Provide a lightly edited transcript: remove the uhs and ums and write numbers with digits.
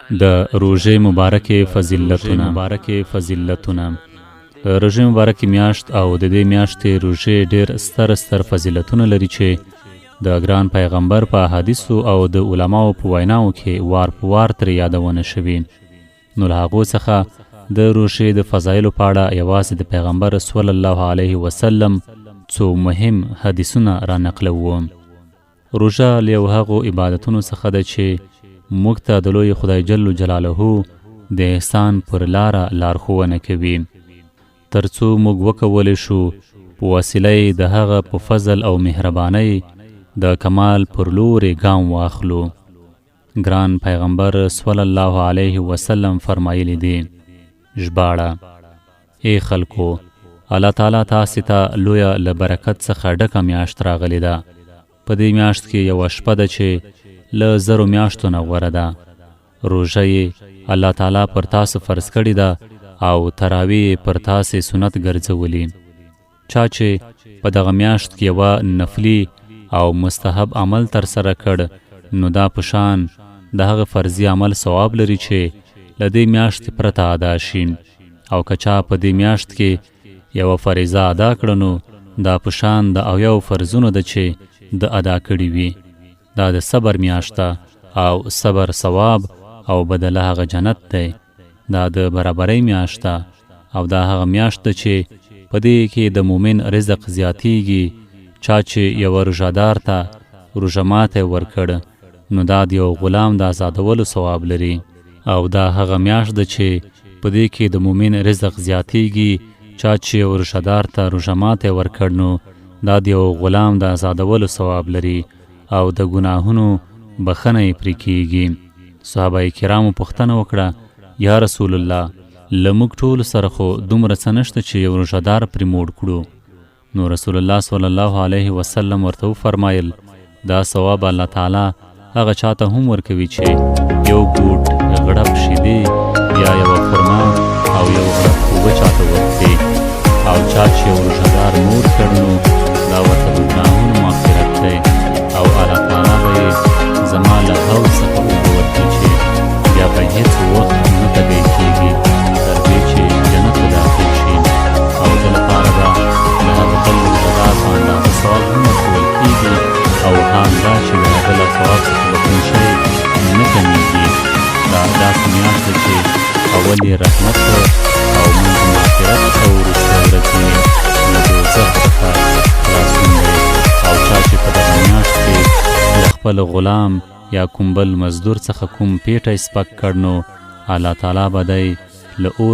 د روژې مبارکې فضیلتونه روژې مبارکې میاشت او د دې میاشتې روژې ډېر ستر فضیلتونه لري چې د ګران پیغمبر په احادیثو او د علماو په ویناو کې وار په وار ترې یادونه شوي. نو له هغو څخه د روژې د فضایلو په اړه یوازې د پیغمبر صلی الله علیه وسلم څو مهم حدیثونه را نقلوو. روژه له یو هغو عبادتونو څخه ده چې موږ ته د لوی خدای جل جلاله د احسان پر لاره لارښوونه کوي، تر څو موږ وکولی شو په وسیله د هغه په فضل او مهربانۍ د کمال پر لورې ګام واخلو. ګران پیغمبر صلی الله علیه وسلم فرمایلی دی: ژباړه: ای خلکو، الله تعالی تاسې ته لویه له برکت څخه ډکه میاشت راغلی ده. په دې میاشت کې یوه شپه ده چې له زرو میاشتو نه غوره ده. روژه یې الله تعالی پر تاسو فرض کړې ده او تراویح پر تاسې سنت ګرځولي. چا چې په دغه میاشت کې یوه نفلي او مستحب عمل ترسره کړ، نو دا په شان د هغه فرضي عمل ثواب لري چې له دې میاشتې پرته ادا شي. او که چا په دې میاشت کې یوه فریضه ادا کړه، نو دا په شان د اویو فرضونو ده چې د ادا کړي وي. دا د صبر میاشت ده او صبر ثواب او بدله هغه جنت دی. دا د برابرۍ میاشت ده او دا هغه میاشت ده چې په دې کې د مومن رزق زیاتیږي. چا چې یوه روژهدار ته روژه ماتی ورکړ، نو دا د یو غلام د آزادولو ثواب لري. او دا هغه میاشت ده چې په دې کې د مومن رزق زیاتیږي. چا چې یو روژهدار ته روژه ماتی ورکړ، نو دا د یو غلام د آزادولو ثواب لري او د ګناهونو بخنه یې پرې کیږي. صحابه کرامو پوښتنه وکړه: یا رسول الله، له موږ ټولو سره خو دومره څه نشته چې یو روژهدار پرې موړ کړو؟ نو رسول الله صلی الله علیه وسلم ورته وفرمایل: دا ثواب الله تعالی هغه چاته هم ورکوي چې یو ګوټ غړپ شیدې یا یوه خرما او یو غړپ اوبه چاته ورکړي. او چا چې یو روژهدار موړ کړ، نو دا ورته د ګناهونو مغفرت دی او الله تعالی به یې زما له حوض څخه اوبه ورکړي چې بیا به هېڅ وخت نه تږی کېږي تر دې چې جنت ته داخل شي. او د لپاره به د هغه بل روژهدار په اندازه ثواب هم ورکول کېږي او هم دا چې د هغه له ثواب څخه به کوم شی نه کمیږي. دا داسې میاشت ده چې اول یې رحمت او موږ مغفرت او وروسته ورځ یې له دوزخ څخه خلاصون دی. او چا چې په دغه میاشت کې له خپل غلام یا کوم بل مزدور څخه کوم پیټی سپک کړ، نو الله تعالی به دی له اور